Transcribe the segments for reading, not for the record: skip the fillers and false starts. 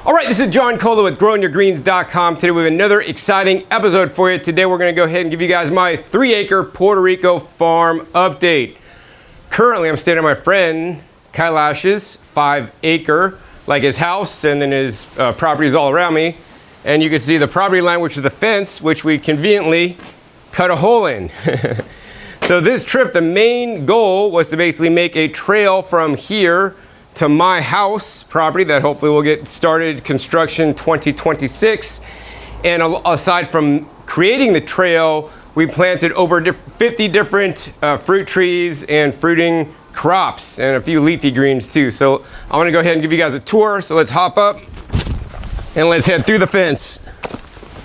All right, this is John Kohler with GrowingYourGreens.com. Today we have another exciting episode for you. Today we're going to go ahead and give you guys my 3-acre Puerto Rico farm update. Currently, I'm staying at my friend Kailash's 5-acre, like his house, and then his property is all around me. And you can see the property line, which is the fence, which we conveniently cut a hole in. So this trip, the main goal was to basically make a trail from here to my house property that hopefully will get started construction 2026. And aside from creating the trail, we planted over 50 different fruit trees and fruiting crops and a few leafy greens too. So I want to go ahead and give you guys a tour. So let's hop up and let's head through the fence.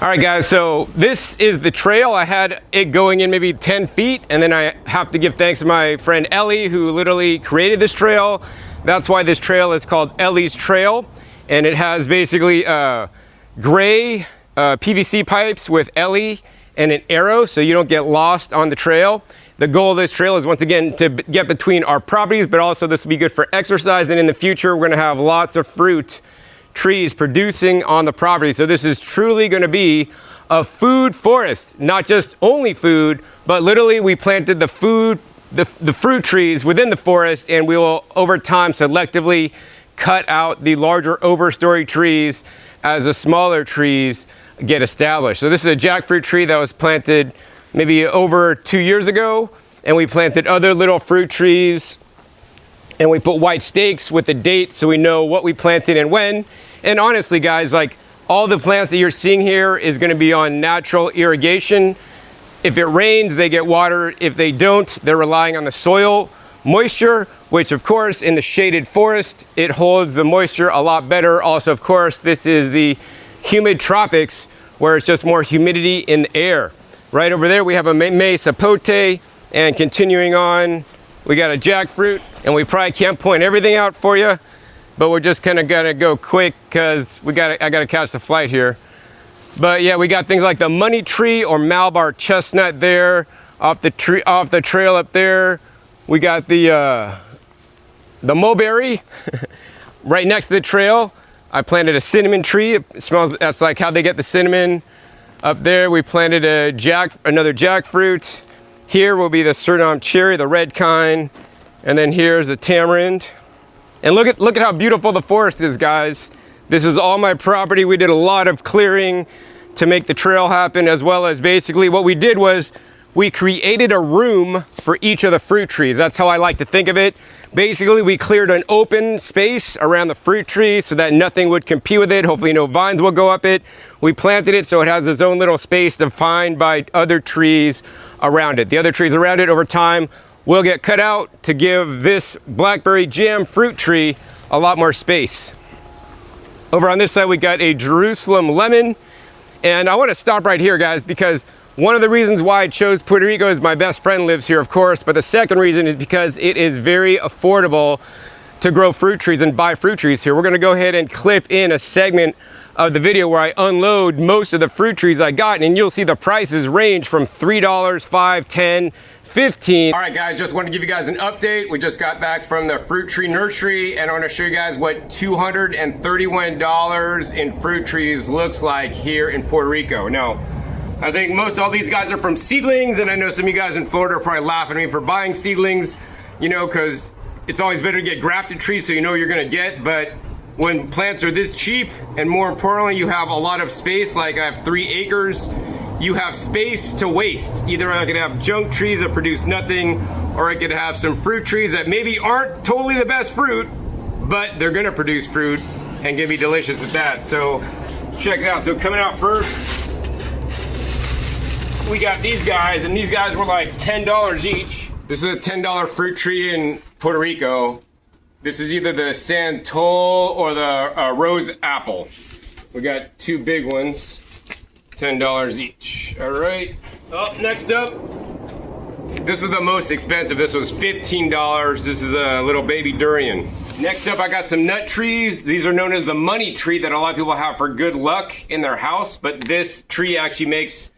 All right guys, so this is the trail. I had it going in maybe 10 feet, and then I have to give thanks to my friend Ellie, who literally created this trail. That's why this trail is called Ellie's Trail, and it has basically gray PVC pipes with Ellie and an arrow so you don't get lost on the trail. The goal of this trail is, once again, to get between our properties, but also this will be good for exercise, and in the future we're going to have lots of fruit trees producing on the property. So this is truly going to be a food forest, not just only food, but literally we planted the fruit trees within the forest, and we will over time selectively cut out the larger overstory trees as the smaller trees get established. So this is a jackfruit tree that was planted maybe over 2 years ago, and we planted other little fruit trees, and we put white stakes with the date so we know what we planted and when. And honestly guys, like, all the plants that you're seeing here is going to be on natural irrigation. If it rains, they get water. If they don't, they're relying on the soil moisture, which of course in the shaded forest, it holds the moisture a lot better. Also, of course, this is the humid tropics where it's just more humidity in the air. Right over there, we have a May sapote, and continuing on, we got a jackfruit, and we probably can't point everything out for you, but we're just kind of gonna go quick because I gotta catch the flight here. But yeah, we got things like the money tree or Malabar chestnut there off the trail up there. We got the mulberry right next to the trail. I planted a cinnamon tree. It smells. That's like how they get the cinnamon. Up there, we planted another jackfruit. Here will be the Suriname cherry, the red kind, and then here's the tamarind. And look at how beautiful the forest is, guys. This is all my property. We did a lot of clearing to make the trail happen, as well as basically what we did was we created a room for each of the fruit trees. That's how I like to think of it. Basically, we cleared an open space around the fruit tree so that nothing would compete with it. Hopefully no vines will go up it. We planted it so it has its own little space defined by other trees around it. The other trees around it over time will get cut out to give this blackberry jam fruit tree a lot more space. Over on this side, we got a Jerusalem lemon. And I want to stop right here, guys, because one of the reasons why I chose Puerto Rico is my best friend lives here, of course, but the second reason is because it is very affordable to grow fruit trees and buy fruit trees here. We're going to go ahead and clip in a segment of the video where I unload most of the fruit trees I got, and you'll see the prices range from $3, $5, $10, $15. All right guys, just want to give you guys an update. We just got back from the fruit tree nursery, and I want to show you guys what $231 in fruit trees looks like here in Puerto Rico. Now, I think most all these guys are from seedlings, and I know some of you guys in Florida are probably laughing at me for buying seedlings, you know, because it's always better to get grafted trees so you know what you're going to get. But when plants are this cheap, and more importantly, you have a lot of space, like I have 3 acres, you have space to waste. Either I could have junk trees that produce nothing, or I could have some fruit trees that maybe aren't totally the best fruit, but they're gonna produce fruit and can be delicious at that. So check it out. So coming out first, we got these guys, and these guys were like $10 each. This is a $10 fruit tree in Puerto Rico. This is either the Santol or the Rose Apple. We got 2 big ones. $10 each. All right. Next up, this is the most expensive. This was $15. This is a little baby durian. Next up, I got some nut trees. These are known as the money tree that a lot of people have for good luck in their house, but this tree actually makes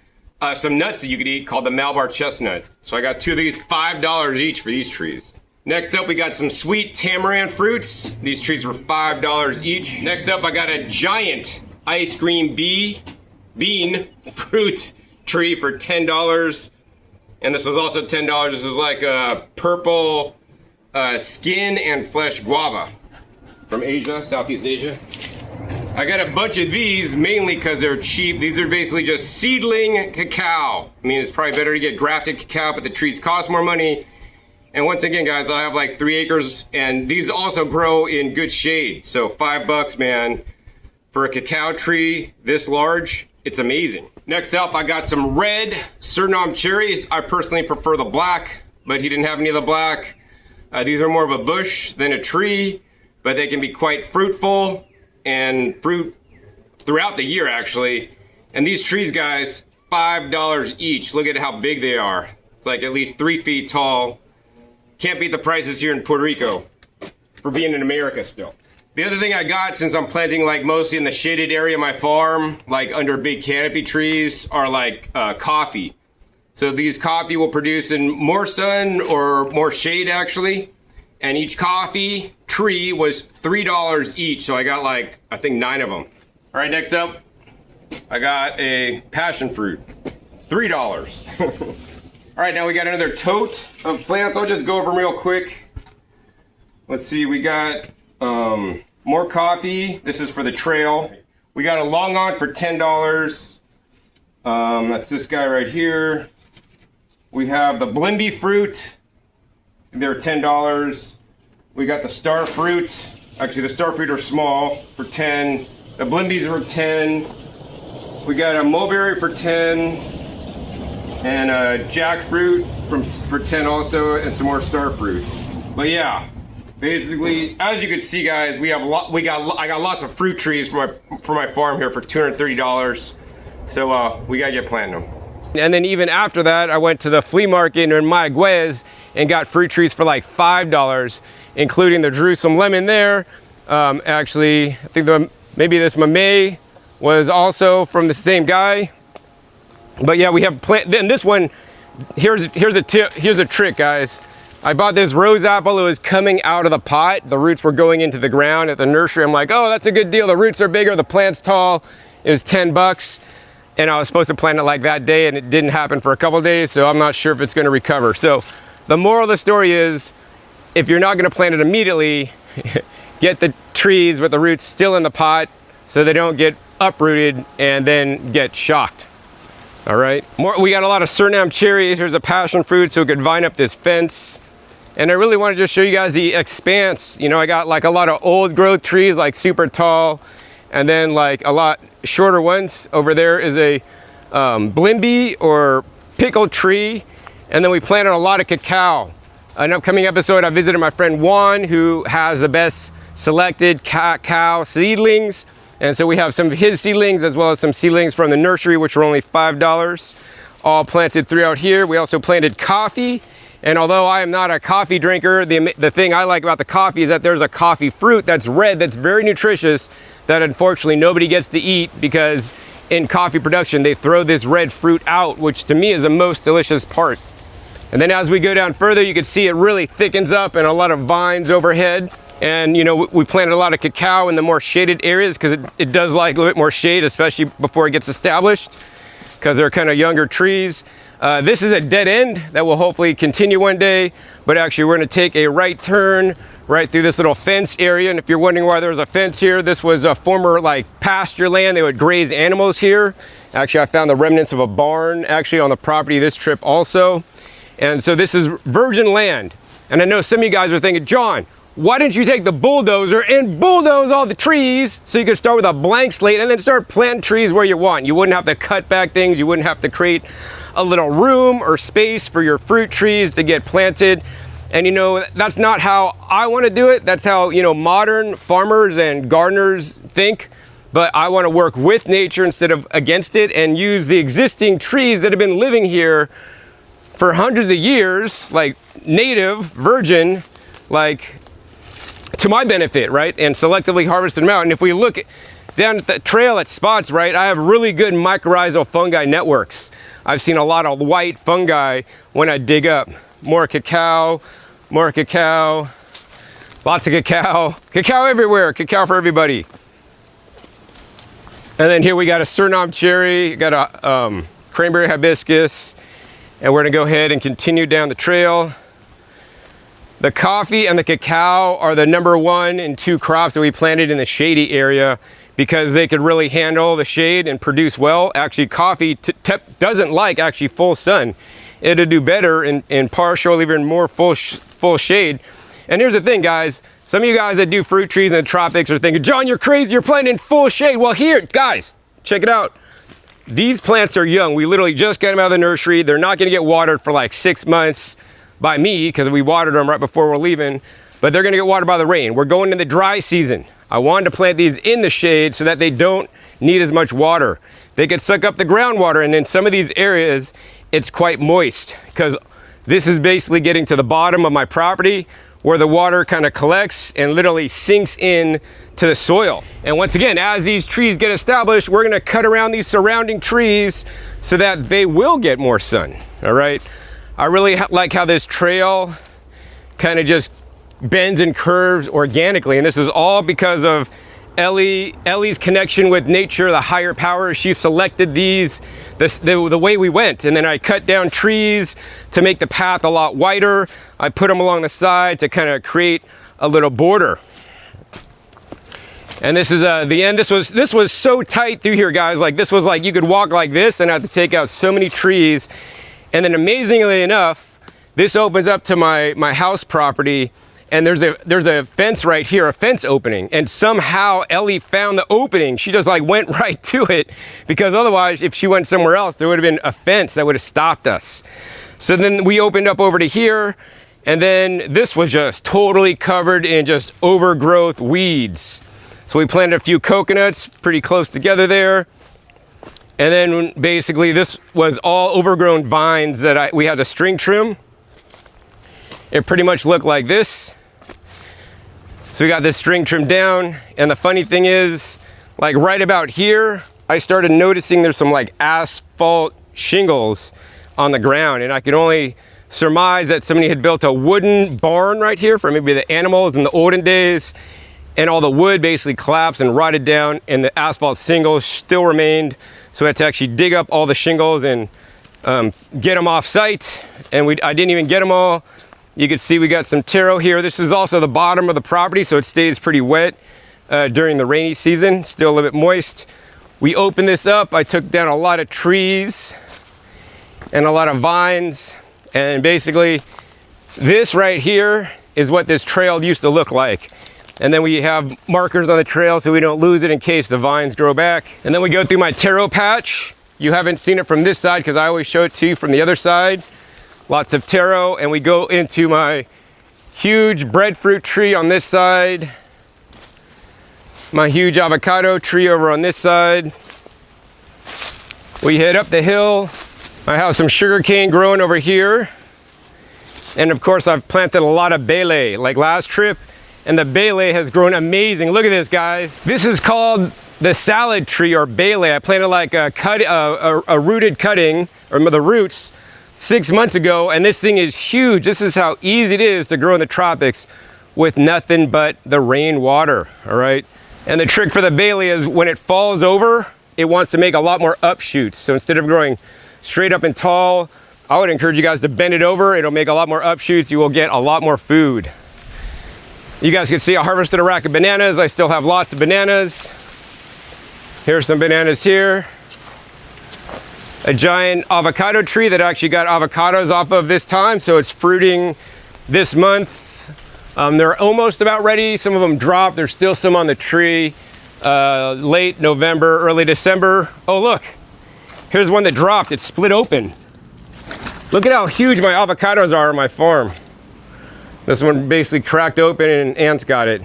some nuts that you could eat called the Malabar chestnut. So I got 2 of these, $5 each for these trees. Next up, we got some sweet tamarind fruits. These trees were $5 each. Next up, I got a giant ice cream bean fruit tree for $10. And this was also $10. This is like a purple skin and flesh guava from Asia, Southeast Asia. I got a bunch of these mainly because they're cheap. These are basically just seedling cacao. I mean, it's probably better to get grafted cacao, but the trees cost more money. And once again, guys, I have like 3 acres, and these also grow in good shade. So $5, man, for a cacao tree this large, it's amazing. Next up, I got some red Suriname cherries. I personally prefer the black, but he didn't have any of the black. These are more of a bush than a tree, but they can be quite fruitful and fruit throughout the year, actually. And these trees, guys, $5 each. Look at how big they are. It's like at least 3 feet tall. Can't beat the prices here in Puerto Rico for being in America still. The other thing I got, since I'm planting like mostly in the shaded area of my farm, like under big canopy trees, are like coffee. So these coffee will produce in more sun or more shade actually. And each coffee tree was $3 each. So I got like, I think 9 of them. All right, next up, I got a passion fruit, $3. All right, now we got another tote of plants. I'll just go over them real quick. Let's see, we got more coffee. This is for the trail. We got a long on for $10. That's this guy right here. We have the blimby fruit. They're $10. We got the star fruit. Actually, the star fruit are small for $10. The blimbies are $10. We got a mulberry for $10. And jackfruit for $10 also, and some more star fruit. But yeah, basically, as you can see, guys, I got lots of fruit trees for my farm here for $230. So we gotta get planting them. And then even after that, I went to the flea market in Mayagüez and got fruit trees for like $5, including the Jerusalem lemon there. Actually, I think maybe this mamey was also from the same guy. But yeah, we have then this one. Here's a tip. Here's a trick, guys. I bought this rose apple. It was coming out of the pot. The roots were going into the ground at the nursery. I'm like, oh, that's a good deal. The roots are bigger. The plant's tall. It was $10, and I was supposed to plant it like that day, and it didn't happen for a couple of days. So I'm not sure if it's going to recover. So the moral of the story is, if you're not going to plant it immediately, get the trees with the roots still in the pot so they don't get uprooted and then get shocked. All right, we got a lot of Suriname cherries. Here's a passion fruit, so we could vine up this fence. And I really want to just show you guys the expanse. You know, I got like a lot of old growth trees, like super tall, and then like a lot shorter ones. Over there is a blimby or pickle tree. And then we planted a lot of cacao. An upcoming episode, I visited my friend Juan, who has the best selected cacao seedlings. And so we have some of his seedlings as well as some seedlings from the nursery, which were only $5, all planted throughout here. We also planted coffee. And although I am not a coffee drinker, the thing I like about the coffee is that there's a coffee fruit that's red, that's very nutritious, that unfortunately nobody gets to eat, because in coffee production, they throw this red fruit out, which to me is the most delicious part. And then as we go down further, you can see it really thickens up and a lot of vines overhead. And you know, we planted a lot of cacao in the more shaded areas because it does like a little bit more shade, especially before it gets established, because they're kind of younger trees. This is a dead end that will hopefully continue one day, but actually we're going to take a right turn right through this little fence area. And if you're wondering why there's a fence here, this was a former like pasture land. They would graze animals here. Actually, I found the remnants of a barn actually on the property this trip also. And so this is virgin land. And I know some of you guys are thinking, John, why didn't you take the bulldozer and bulldoze all the trees so you could start with a blank slate and then start planting trees where you want? You wouldn't have to cut back things. You wouldn't have to create a little room or space for your fruit trees to get planted. And you know, that's not how I want to do it. That's how, you know, modern farmers and gardeners think. But I want to work with nature instead of against it, and use the existing trees that have been living here for hundreds of years, like native, virgin, like to my benefit, right? And selectively harvest them out. And if we look down at the trail at spots, right, I have really good mycorrhizal fungi networks. I've seen a lot of white fungi when I dig up more cacao, More cacao. Lots of cacao. Cacao everywhere. Cacao for everybody. And then here we got a Suriname cherry. Got a cranberry hibiscus. And we're going to go ahead and continue down the trail. The coffee and the cacao are the number 1 and 2 crops that we planted in the shady area because they could really handle the shade and produce well. Actually, coffee doesn't like actually full sun. It'll do better in partial, even more full shade. And here's the thing, guys. Some of you guys that do fruit trees in the tropics are thinking, John, you're crazy. You're planting in full shade. Well, here, guys, check it out. These plants are young. We literally just got them out of the nursery. They're not going to get watered for like 6 months by me because we watered them right before we're leaving, but they're going to get watered by the rain. We're going in the dry season. I wanted to plant these in the shade so that they don't need as much water. They could suck up the groundwater, and in some of these areas, it's quite moist because this is basically getting to the bottom of my property where the water kind of collects and literally sinks in to the soil. And once again, as these trees get established, we're gonna cut around these surrounding trees so that they will get more sun, all right? I really like how this trail kind of just bends and curves organically. And this is all because of Ellie's connection with nature, the higher power. She selected these, the way we went. And then I cut down trees to make the path a lot wider. I put them along the side to kind of create a little border. And this is the end. This was so tight through here, guys. Like this was like you could walk like this and have to take out so many trees. And then amazingly enough, this opens up to my house property, and there's a fence right here, a fence opening. And somehow Ellie found the opening. She just like went right to it because otherwise if she went somewhere else, there would have been a fence that would have stopped us. So then we opened up over to here, and then this was just totally covered in just overgrowth weeds. So we planted a few coconuts pretty close together there. And then basically this was all overgrown vines that we had to string trim. It pretty much looked like this. So we got this string trimmed down. And the funny thing is, like right about here, I started noticing there's some like asphalt shingles on the ground. And I could only surmise that somebody had built a wooden barn right here for maybe the animals in the olden days. And all the wood basically collapsed and rotted down, and the asphalt shingles still remained. So we had to actually dig up all the shingles and get them off site. And I didn't even get them all. You can see we got some taro here. This is also the bottom of the property, so it stays pretty wet during the rainy season, still a little bit moist. We opened this up. I took down a lot of trees and a lot of vines. And basically, this right here is what this trail used to look like. And then we have markers on the trail so we don't lose it in case the vines grow back. And then we go through my taro patch. You haven't seen it from this side because I always show it to you from the other side. Lots of taro. And we go into my huge breadfruit tree on this side. My huge avocado tree over on this side. We head up the hill. I have some sugarcane growing over here. And of course I've planted a lot of bele like last trip. And the bele has grown amazing. Look at this, guys. This is called the salad tree or bele. I planted like a rooted cutting, or the roots, 6 months ago, and this thing is huge. This is how easy it is to grow in the tropics with nothing but the rainwater, all right? And the trick for the bele is when it falls over, it wants to make a lot more upshoots. So instead of growing straight up and tall, I would encourage you guys to bend it over. It'll make a lot more upshoots. You will get a lot more food. You guys can see I harvested a rack of bananas. I still have lots of bananas. Here's some bananas here. A giant avocado tree that actually got avocados off of this time, so it's fruiting this month. They're almost about ready. Some of them dropped. There's still some on the tree. Late November, early December. Oh, look. Here's one that dropped. It's split open. Look at how huge my avocados are on my farm. This one basically cracked open and ants got it.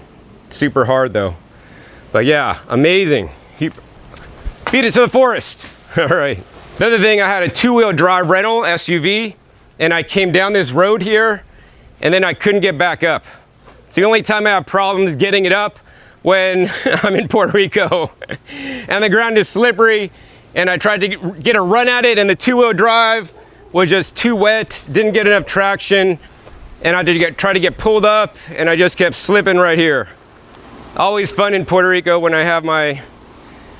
Super hard though. But yeah, amazing. Feed it to the forest. All right. Another thing, I had a 2-wheel drive rental SUV, and I came down this road here and then I couldn't get back up. It's the only time I have problems getting it up when I'm in Puerto Rico and the ground is slippery, and I tried to get a run at it and the 2-wheel drive was just too wet, didn't get enough traction. and I did try to get pulled up, and I just kept slipping right here. Always fun in Puerto Rico when I have my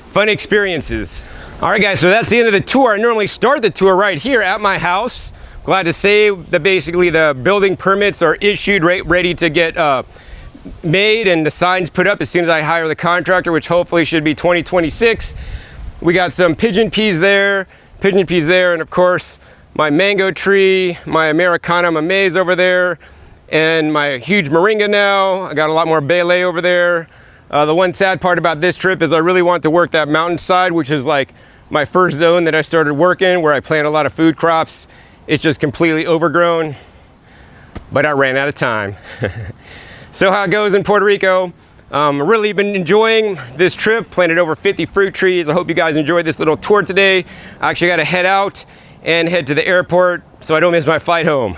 fun experiences. All right, guys, so that's the end of the tour. I normally start the tour right here at my house. Glad to say that basically the building permits are issued, ready to get made, and the signs put up as soon as I hire the contractor, which hopefully should be 2026. We got some pigeon peas there, and of course, my mango tree, my Americana maize over there, and my huge moringa now. I got a lot more bele over there. The one sad part about this trip is I really want to work that mountainside, which is like my first zone that I started working, where I plant a lot of food crops. It's just completely overgrown, but I ran out of time. So how it goes in Puerto Rico. Really been enjoying this trip, planted over 50 fruit trees. I hope you guys enjoyed this little tour today. I actually got to head out and head to the airport so I don't miss my flight home.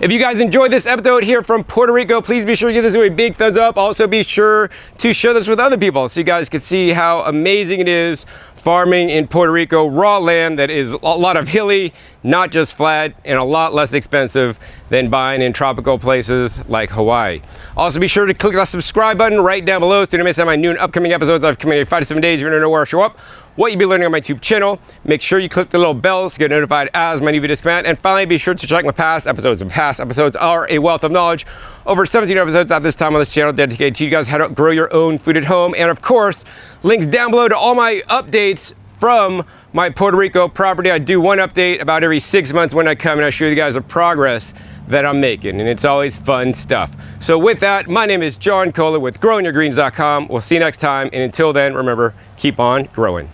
If you guys enjoyed this episode here from Puerto Rico, please be sure to give this a big thumbs up. Also be sure to share this with other people so you guys can see how amazing it is farming in Puerto Rico, raw land that is a lot of hilly, not just flat, and a lot less expensive than buying in tropical places like Hawaii. Also be sure to click that subscribe button right down below so you don't miss out on my new and upcoming episodes. I've committed 5 to 7 days. You're gonna know where I show up, what you'll be learning on my YouTube channel. Make sure you click the little bell to get notified as my new videos come out. And finally, be sure to check my past episodes. And past episodes are a wealth of knowledge. Over 17 episodes at this time on this channel dedicated to you guys how to grow your own food at home. And of course, links down below to all my updates from my Puerto Rico property. I do one update about every 6 months when I come, and I show you guys the progress that I'm making, and it's always fun stuff. So with that, my name is John Kohler with GrowingYourGreens.com. We'll see you next time, and until then, remember, keep on growing.